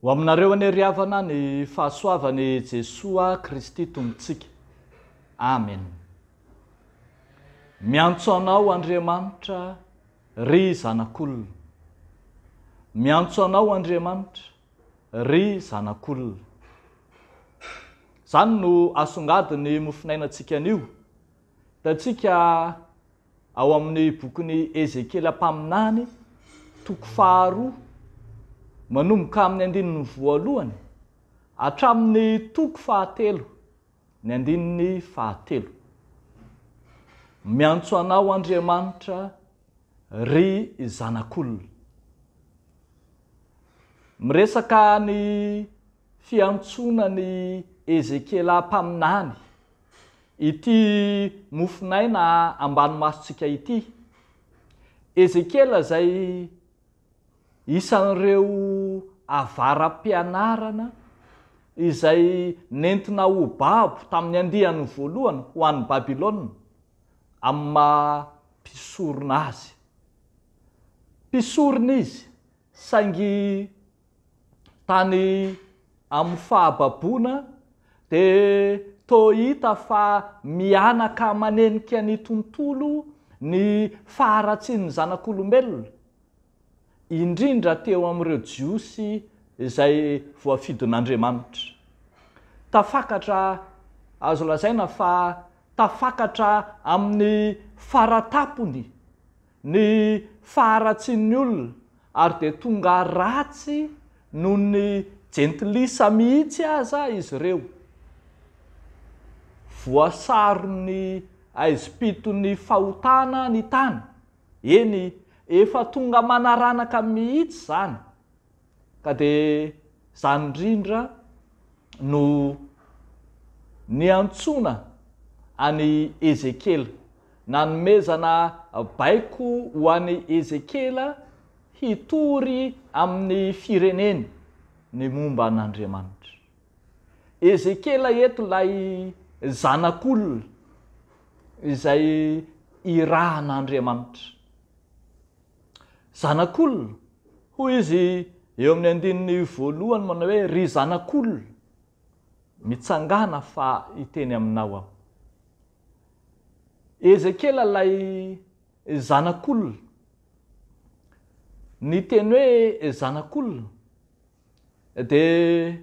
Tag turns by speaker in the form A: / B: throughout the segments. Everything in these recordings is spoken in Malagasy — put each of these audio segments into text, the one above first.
A: Ho aminareo aneriavana ny fahasoavany Jesoa Kristy tompontsika. Amen. Miantso anao Andriamanitra, ry zanak'olona. Miantso anao Andriamanitra, ry zanak'olona. Zany no asongadiny mofinainantsika anio. Hitantsika ao amin'ny bokin'ny Ezekiela mpaminany, toko faharoa, manomboka amin'ny andininy voalohany, hatramin'ny toko fahatelo, ny andininy fahatelo. Miantso anao Andriamanitra, ry zanak'olona. Miresaka ny fiantsona ny Ezekiela mpaminany, ity mofinaina ambany masontsika ity. Ezekiela zay isan'ireo avaram-pianarana izay nentina ho babo tamin'ny andiany voalohany ho an'ny Babilôna amin'ny maha-pisorona azy. Pisorona izy saingy tany amin'ny fahababona dia toa hita fa mianaka manenika ny tontolo ny faharatsian'ny zanak'olombelona, indrindra teo amin'ireo jiosy izay voafidon'Andriamanitra. Tafakatra, azo lazaina fa tafakatra amin'ny faratapony ny faharatsian'ny olona, ary dia tonga ratsy noho ny jentilisa mihitsy aza izy ireo. Voasarony aizipitony fahotana ny tany. Eny, efa tonga manaranaka mihitsy zany. Ka dia zany indrindra no niantsona any Ezekiela, nanomezana baiko ho any Ezekiela hitory amin'ny fireneny ny momba an'Andriamanitra. Ezekiela eto lay zanak'olona izay irahan'Andriamanitra. Zanak'olona, hoy izy eo amin'ny andininy voalohany manao hoe ry zanak'olona, mitsangàna fa hiteny aminao aho. Ezekiela lay zanak'olona. Ny teny hoe zanak'olona dia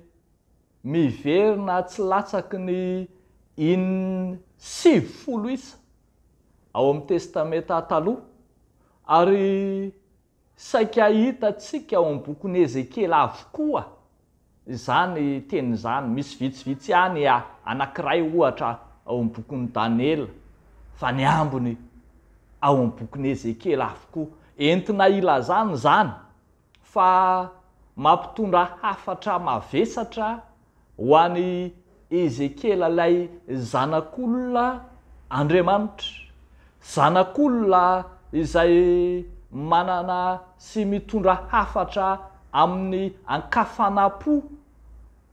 A: miverina tsy latsaky ny 70 isa ao amin'ny testamenta taloha, ary saika hitatsika ao amin'ny bokin'ny Ezekiela avokoa izany teny izany. Misy vitsivitsy ihany anankiray ohatra ao amin'ny bokin'ny Daniela, fa ny ambony ao amin'ny bokin'ny Ezekiela avokoa. Entina ilazany zany fa mampitondra hafatra mavesatra ho an'ny Ezekiela lay zanak'olona Andriamanitra. Zanak'olona izay manana sy mitondra hafatra amin'ny ankafana-po,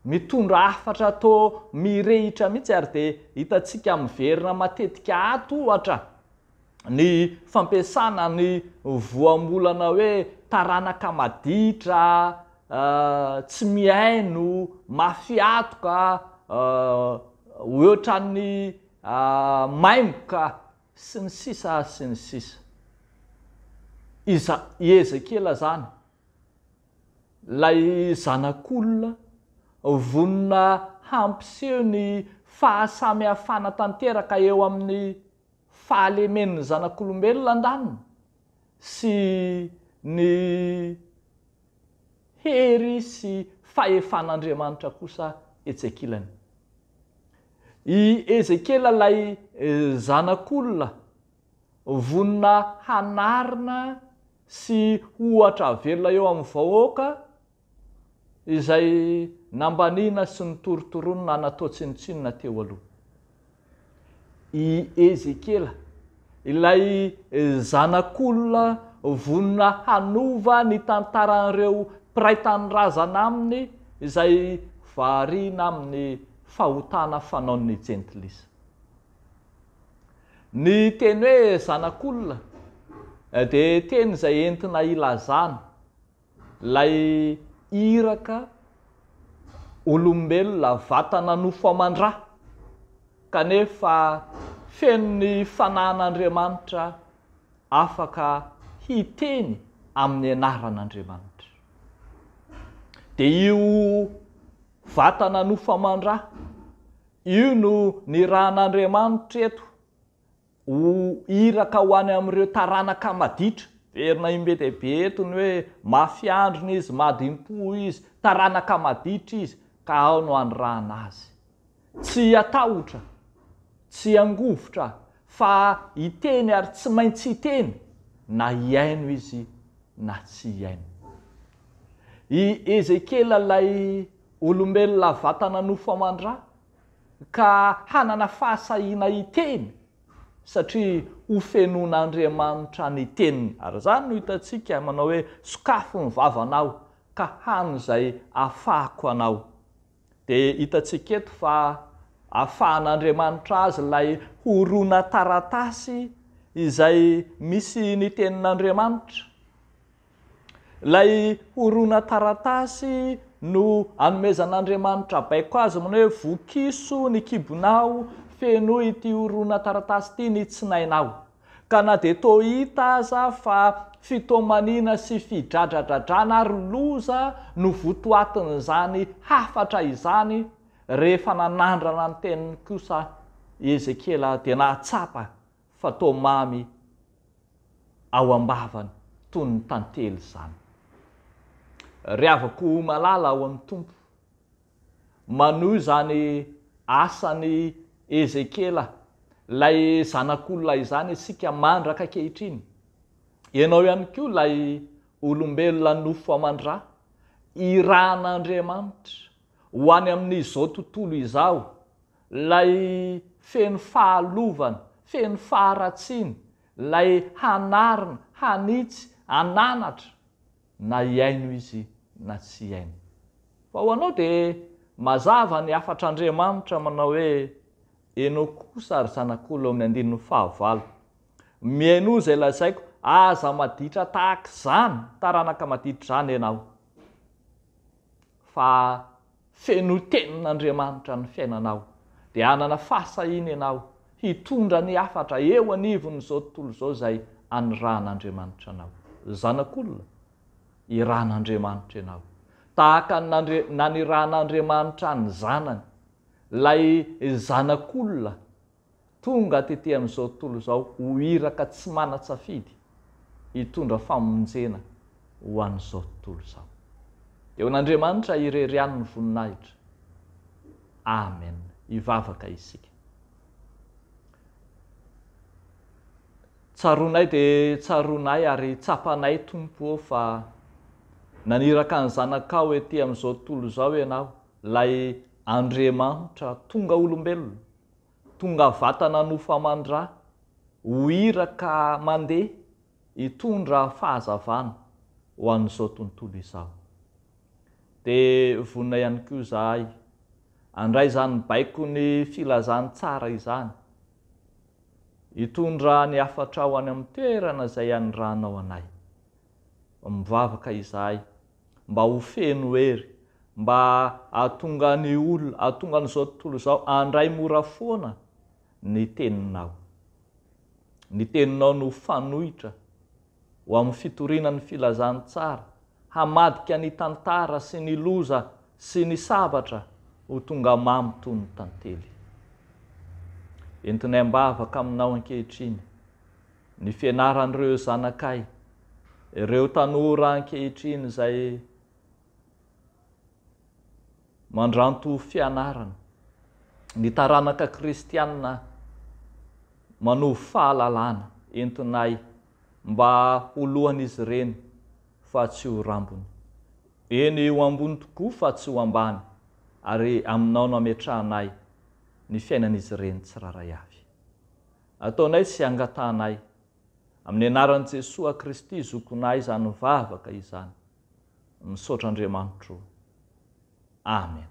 A: mitondra hafatra toa mirehitra mihitsy, ary dia hitatsika miverina matetika ato ohatra ny fampiasana ny voambolana hoe taranaka maditra, tsy miaino, mafiatoka, ohatran'ny maimboka, sy ny sisa sy ny sisa. Ezekiela zany lay zanak'olona vonina hampiseho ny fahasamihafana tanteraka eo amin'ny fahalemen'ny zanak'olombelona an-daniny sy ny hery sy fahefan'Andriamanitra kosa etsekilany. I Ezekiela lay zanak'olona vonina hanarina sy ohatra velona eo amin'ny vahoaka izay nambanina sy nitorotoronina natao tsinotsinona teo aloha. I Ezekiela ilay zanak'olona vonina hanova ny tantaran'ireo mpiray tanorazana aminy izay variana amin'ny fahotana fanaon'ny jentilisa. Ny teny hoe zanak'olona dia teny izay entina ilazana lay iraka olombelona vatana nofo amandra, kanefa feno ny fanan'Andriamanitra afaka hiteny amin'ny anaran'Andriamanitra. Dia io vatana nofo amandra, io no ny rahan'Andriamanitra eto ho iraka ho any amin'ireo taranaka maditra. Verina imbedibe eto ny hoe mafiandrina izy, madi-po izy, taranaka maditra izy, ka ao no andrahana azy. Tsy atahotra, tsy angovotra, fa hiteny ary tsy maintsy hiteny, na hiaino izy na tsy hiaino. I Ezekiela ilay olombelona vatana nofo amandra, ka hanana fahasahiana hiteny, satria ho fenon'Andriamanitra ny teniny. Ary zany no hitantsika manao hoe sokafo ny vavanao, ka hany izay ahafahako anao. Dia hitantsika eto fa ahafahan'Andriamanitra azy ilay horonan-taratasy izay misy ny tenin'Andriamanitra. Ilay horonan-taratasy no anomezan'Andriamanitra baiko azy manao hoe vokiso ny kibonao, feno ity horonan-taratasy ity ny tsinainao. Ka na dia toa hita aza fa fitomanina sy fidradradradrana ary loza no votoatin'izany hafatra izany, rehefa nanandrana ny teniny kosa Ezekiela dia nahatsapa fa toa mamy ao ambavany toy ny tantely izany. Riavako malala ao amin'ny Tompo, manohy izany asany Ezekiela, lay zanak'olona izany isika mandraka ankehitriny. Ianao ihany koa lay olombelona nofo amandra, irahan'Andriamanitra ho any amin'izao tontolo izao, lay feno fahalovana, feno faharatsiana, lay hanarina, hanitsy, hananatra, na hiaino izy na tsy hiaino. Fa ho anao dia mazava ny afatr'Andriamanitra manao hoe enao kosa ary zanak'olona amin'ny 19. Miaino izay lazaiko, aza maditra tahaka izany, taranaka maditra izany ianao. Fa feno tenin'Andriamanitra ny fiainanao, dia hanana fahasahiana ianao, hitondra ny hafatra eo anivon'izao tontolo izao izay anirahan'Andriamanitra anao. Zanak'olona, irahan'Andriamanitra ianao. Tahaka nanirahan'Andriamanitra ny zanany, lay zanak'olona tonga tetỳ amin'izao tontolo izao ho iraka tsy mana-tsafidy, hitondra famonjena ho an'izao tontolo izao. Eo n'Andriamanitra ireriany ny voninahitra. Amen. Ivavaka isika. Tsaronay dia tsaronay ary tsapanay Tompo fa naniraka ny zanakao etỳ amin'izao tontolo izao ianao, lay Andriamanitra tonga olombelona, tonga vatana nofo amandra, ho iraka mandeha, hitondra fahazavana ho an'izao tontolo izao. Dia vonina ihany koa izahay andray izany baiko ny filazany tsara izany, hitondra ny hafatra ho any amin'ny toerana izay anirahanao anay. Mivavaka izahay mba ho feno hery, mba hahatonga ny olona, hahatonga an'izao tontolo izao andray mora foana ny teninao. Ny teninao no fanohitra ho amin'ny fitorinan'ny filazany tsara, hamadika ny tantara sy ny loza sy ny sabatra ho tonga mamy toy ny tantely. Entinay mbavaka aminao ankehitriny ny fianaran'ireo zanakay, ireo tanora ankehitriny izay mandranto fianarana, ny taranaka kristianina manovy fahalalana, entinay mba olohan'izy ireny fa tsy ho rambony. Eny ho ambony tokoa fa tsy ho ambany, ary aminao no ametrahanay ny fiainan'izy ireny tsiraray avy. Ataonay sy angatanay amin'ny anaran'i Jesosy Kristy zokonay izany mivavaka izany, misaotra Andriamanitra. Amen.